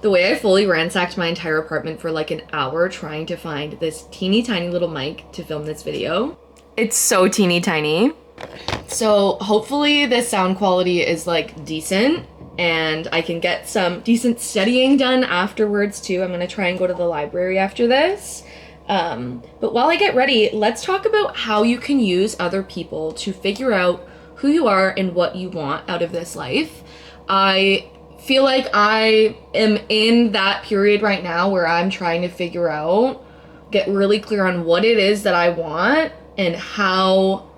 The way I fully ransacked my entire apartment for like an hour trying to find this teeny tiny little mic to film this video. It's so teeny tiny. So hopefully this sound quality is like decent and I can get some decent studying done afterwards too. I'm gonna try and go to the library after this. But while I get ready, let's talk about how you can use other people to figure out who you are and what you want out of this life. I feel like I am in that period right now where I'm trying to figure out, get really clear on what it is that I want and how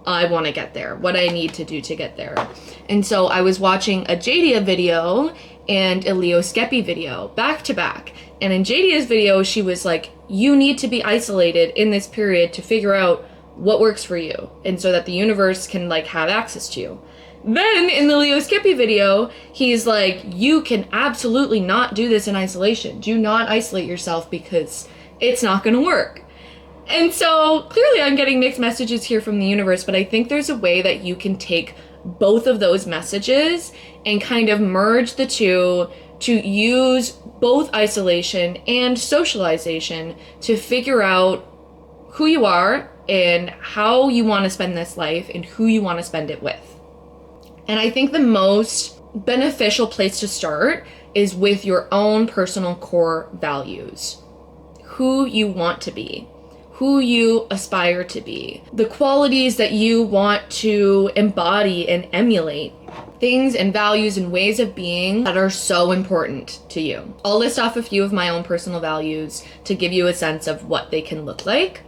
I want to get there, what I need to do to get there. And so I was watching a Jadia video and a Leo Skeppy video back to back. And in Jadia's video, she was like, you need to be isolated in this period to figure out what works for you, and so that the universe can like have access to you. Then in the Leo Skeppy video, he's like, you can absolutely not do this in isolation. Do not isolate yourself because it's not going to work. And so clearly I'm getting mixed messages here from the universe, but I think there's a way that you can take both of those messages and kind of merge the two to use both isolation and socialization to figure out who you are and how you want to spend this life and who you want to spend it with. And I think the most beneficial place to start is with your own personal core values. Who you want to be, who you aspire to be, the qualities that you want to embody and emulate, things and values and ways of being that are so important to you. I'll list off a few of my own personal values to give you a sense of what they can look like.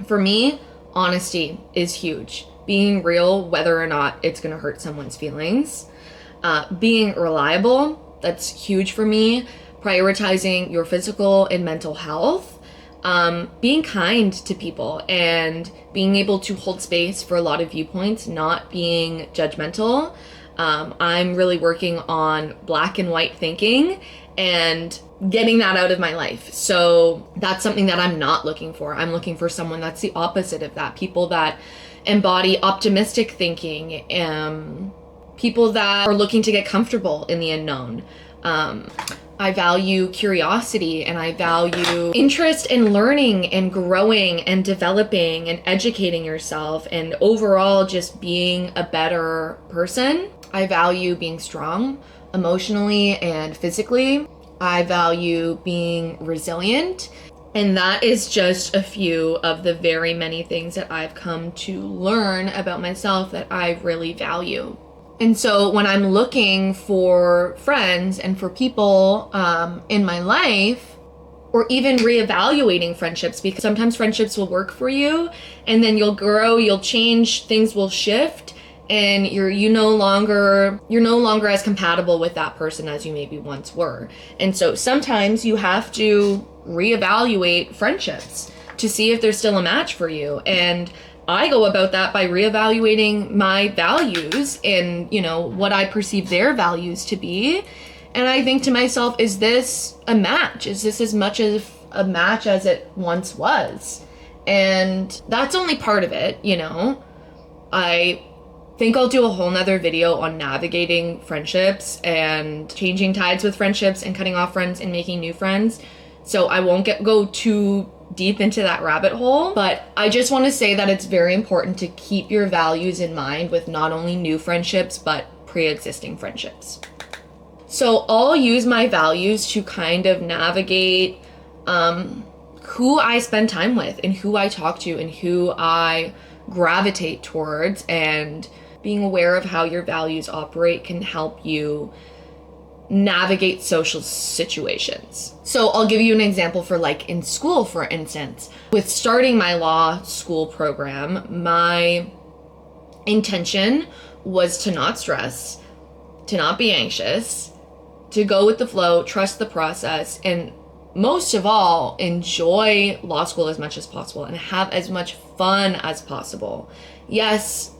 For me, honesty is huge. Being real, whether or not it's gonna hurt someone's feelings. Being reliable, that's huge for me. Prioritizing your physical and mental health. Being kind to people and being able to hold space for a lot of viewpoints, not being judgmental. I'm really working on black and white thinking and getting that out of my life. So that's something that I'm not looking for. I'm looking for someone that's the opposite of that. People that embody optimistic thinking, people that are looking to get comfortable in the unknown. I value curiosity and I value interest in learning and growing and developing and educating yourself and overall just being a better person. I value being strong emotionally and physically. I value being resilient. And that is just a few of the very many things that I've come to learn about myself that I really value. And so when I'm looking for friends and for people in my life, or even reevaluating friendships, because sometimes friendships will work for you and then you'll grow, you'll change, things will shift, and you're no longer as compatible with that person as you maybe once were. And so sometimes you have to reevaluate friendships to see if there's still a match for you. And I go about that by reevaluating my values and, what I perceive their values to be. And I think to myself, is this a match? Is this as much of a match as it once was? And that's only part of it, I think I'll do a whole nother video on navigating friendships and changing tides with friendships and cutting off friends and making new friends. So I won't go too deep into that rabbit hole, but I just want to say that it's very important to keep your values in mind with not only new friendships, but pre-existing friendships. So I'll use my values to kind of navigate who I spend time with and who I talk to and who I gravitate towards, and being aware of how your values operate can help you navigate social situations. So I'll give you an example for like in school, for instance. With starting my law school program, my intention was to not stress, to not be anxious, to go with the flow, trust the process, and most of all, enjoy law school as much as possible and have as much fun as possible. Yes,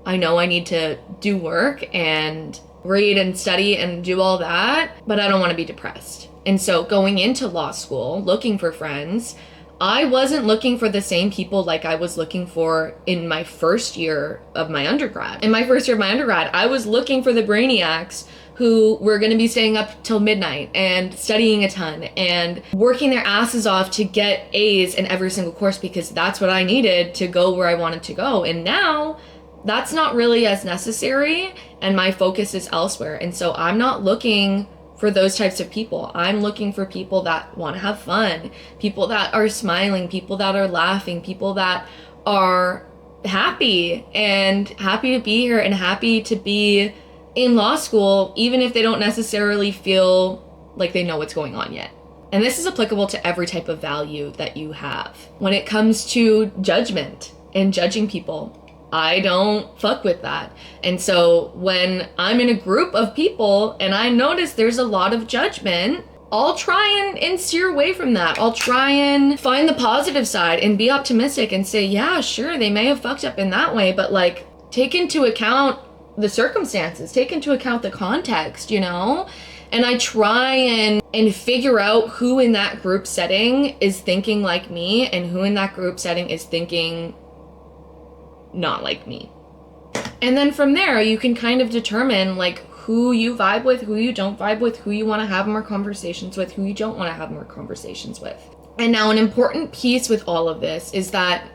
I know I need to do work and read and study and do all that, but I don't want to be depressed. And so going into law school, looking for friends, I wasn't looking for the same people like I was looking for in my first year of my undergrad. In my first year of my undergrad, I was looking for the brainiacs who were going to be staying up till midnight and studying a ton and working their asses off to get A's in every single course because that's what I needed to go where I wanted to go. And now that's not really as necessary and my focus is elsewhere. And so I'm not looking for those types of people. I'm looking for people that want to have fun, people that are smiling, people that are laughing, people that are happy and happy to be here and happy to be in law school, even if they don't necessarily feel like they know what's going on yet. And this is applicable to every type of value that you have. When it comes to judgment and judging people, I don't fuck with that. And so when I'm in a group of people and I notice there's a lot of judgment, I'll try and steer away from that. I'll try and find the positive side and be optimistic and say, yeah, sure, they may have fucked up in that way, but like take into account the circumstances, take into account the context, you know? And I try and figure out who in that group setting is thinking like me and who in that group setting is thinking not like me. And then from there, you can kind of determine like who you vibe with, who you don't vibe with, who you want to have more conversations with, who you don't want to have more conversations with. And now an important piece with all of this is that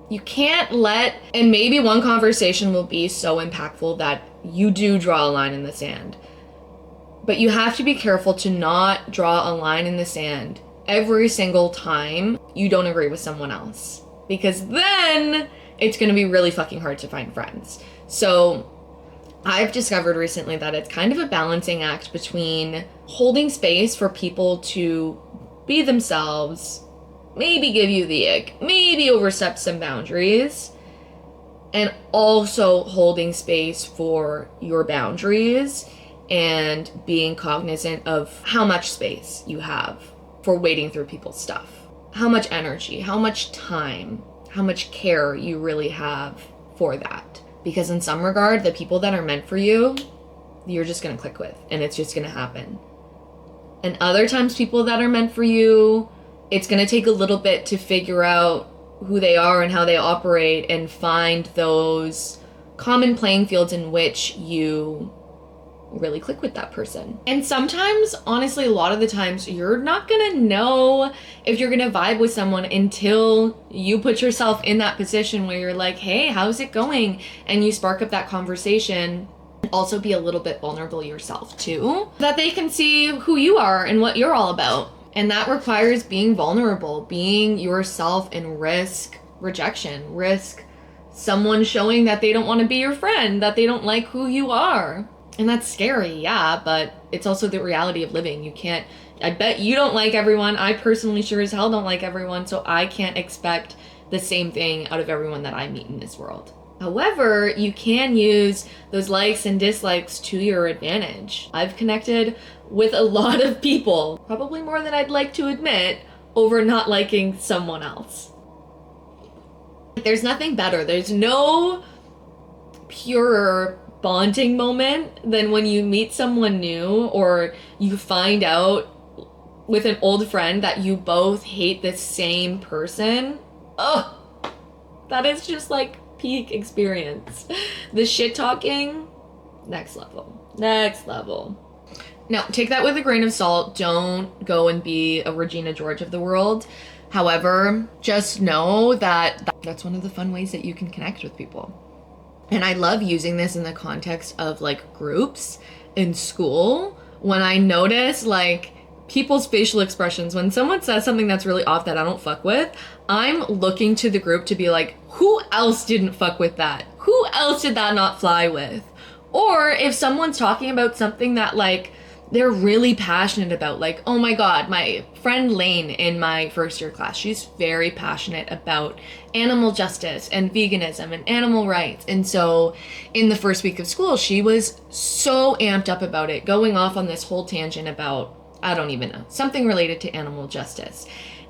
you can't let, and maybe one conversation will be so impactful that you do draw a line in the sand. But you have to be careful to not draw a line in the sand every single time you don't agree with someone else. Because then it's going to be really fucking hard to find friends. So I've discovered recently that it's kind of a balancing act between holding space for people to be themselves, maybe give you the ick, maybe overstep some boundaries, and also holding space for your boundaries and being cognizant of how much space you have for wading through people's stuff. How much energy, how much time, how much care you really have for that. Because in some regard, the people that are meant for you, you're just gonna click with, and it's just gonna happen. And other times, people that are meant for you, it's gonna take a little bit to figure out who they are and how they operate and find those common playing fields in which you really click with that person. And sometimes, honestly, a lot of the times, you're not gonna know if you're gonna vibe with someone until you put yourself in that position where you're like, hey, how's it going? And you spark up that conversation. Also be a little bit vulnerable yourself too, that they can see who you are and what you're all about. And that requires being vulnerable, being yourself, and risk rejection, risk someone showing that they don't want to be your friend, that they don't like who you are. And that's scary, yeah, but it's also the reality of living. You can't, I bet you don't like everyone. I personally sure as hell don't like everyone, so I can't expect the same thing out of everyone that I meet in this world. However, you can use those likes and dislikes to your advantage. I've connected with a lot of people, probably more than I'd like to admit, over not liking someone else. There's nothing better. There's no purer bonding moment than when you meet someone new or you find out with an old friend that you both hate the same person. Ugh, that is just like peak experience. The shit talking, next level. Now, take that with a grain of salt. Don't go and be a Regina George of the world. However, just know that that's one of the fun ways that you can connect with people. And I love using this in the context of like groups in school. When I notice like people's facial expressions, when someone says something that's really off that I don't fuck with, I'm looking to the group to be like, who else didn't fuck with that? Who else did that not fly with? Or if someone's talking about something that like they're really passionate about, like, oh my God, my friend Lane in my first year class, she's very passionate about animal justice and veganism and animal rights. And so in the first week of school, she was so amped up about it, going off on this whole tangent about, I don't even know, something related to animal justice.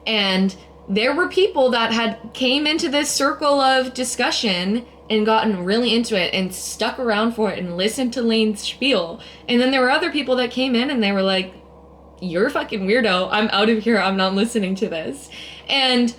And there were people that had came into this circle of discussion and gotten really into it and stuck around for it and listened to Lane's spiel. And then there were other people that came in and they were like, you're a fucking weirdo. I'm out of here. I'm not listening to this. And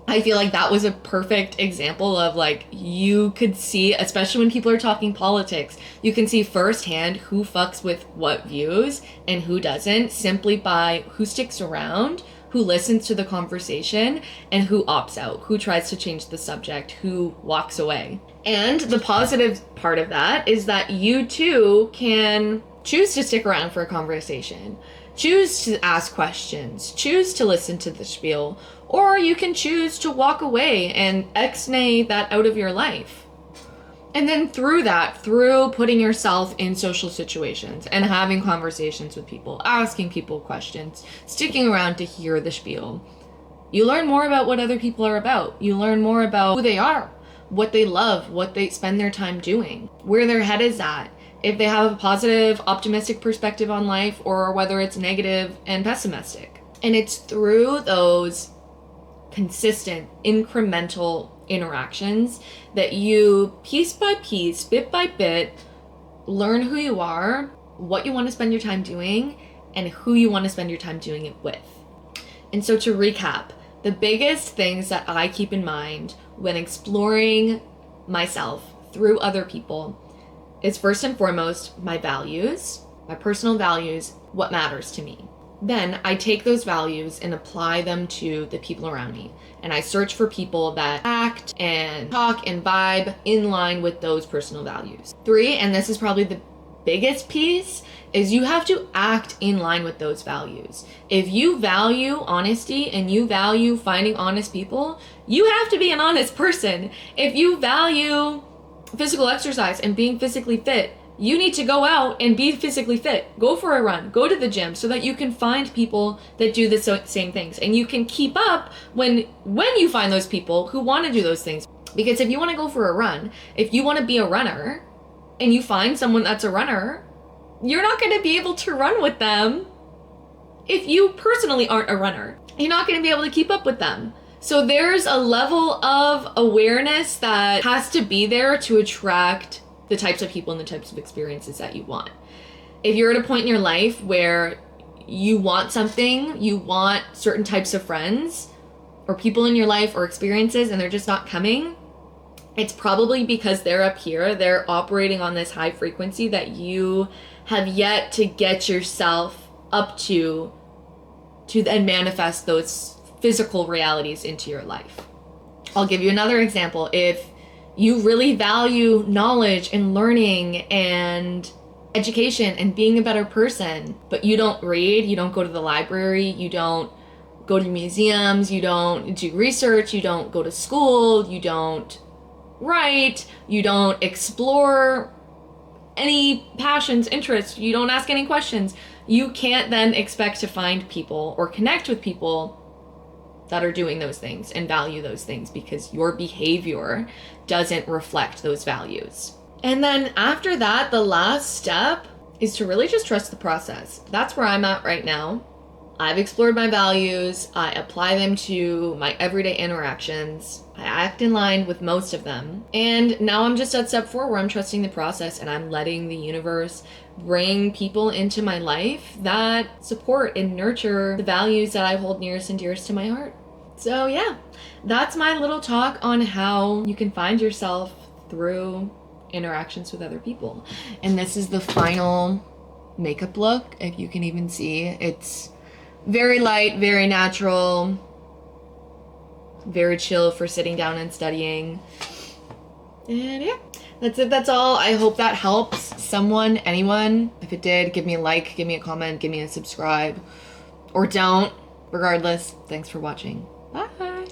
I feel like that was a perfect example of like, you could see, especially when people are talking politics, you can see firsthand who fucks with what views and who doesn't, simply by who sticks around, who listens to the conversation, and who opts out, who tries to change the subject, who walks away. And the positive part of that is that you too can choose to stick around for a conversation, choose to ask questions, choose to listen to the spiel, or you can choose to walk away and ex-nay that out of your life. And then through that, through putting yourself in social situations and having conversations with people, asking people questions, sticking around to hear the spiel, you learn more about what other people are about. You learn more about who they are, what they love, what they spend their time doing, where their head is at, if they have a positive, optimistic perspective on life, or whether it's negative and pessimistic. And it's through those consistent, incremental interactions that you, piece by piece, bit by bit, learn who you are, what you want to spend your time doing, and who you want to spend your time doing it with. And so to recap, the biggest things that I keep in mind when exploring myself through other people is, first and foremost, my values, my personal values, what matters to me. Then I take those values and apply them to the people around me. And I search for people that act and talk and vibe in line with those personal values. 3, and this is probably the biggest piece, is you have to act in line with those values. If you value honesty and you value finding honest people, you have to be an honest person. If you value physical exercise and being physically fit, you need to go out and be physically fit. Go for a run, go to the gym, so that you can find people that do the same things. And you can keep up when you find those people who want to do those things. Because if you want to go for a run, if you want to be a runner, and you find someone that's a runner, you're not going to be able to run with them if you personally aren't a runner. You're not going to be able to keep up with them. So there's a level of awareness that has to be there to attract the types of people and the types of experiences that you want. If you're at a point in your life where you want something, you want certain types of friends or people in your life or experiences, and they're just not coming, it's probably because they're up here, they're operating on this high frequency that you have yet to get yourself up to then manifest those physical realities into your life. I'll give you another example. If you really value knowledge and learning and education and being a better person, but you don't read, you don't go to the library, you don't go to museums, you don't do research, you don't go to school, you don't write, you don't explore any passions, interests, you don't ask any questions, you can't then expect to find people or connect with people that are doing those things and value those things, because your behavior doesn't reflect those values. And then after that, the last step is to really just trust the process. That's where I'm at right now. I've explored my values, I apply them to my everyday interactions, I act in line with most of them, and now I'm just at step 4 where I'm trusting the process and I'm letting the universe bring people into my life that support and nurture the values that I hold nearest and dearest to my heart. So yeah, that's my little talk on how you can find yourself through interactions with other people. And this is the final makeup look, if you can even see. It's very light, very natural, very chill for sitting down and studying. And yeah, that's it. That's all. I hope that helps someone, anyone. If it did, give me a like, give me a comment, give me a subscribe, or don't. Regardless, thanks for watching. Bye.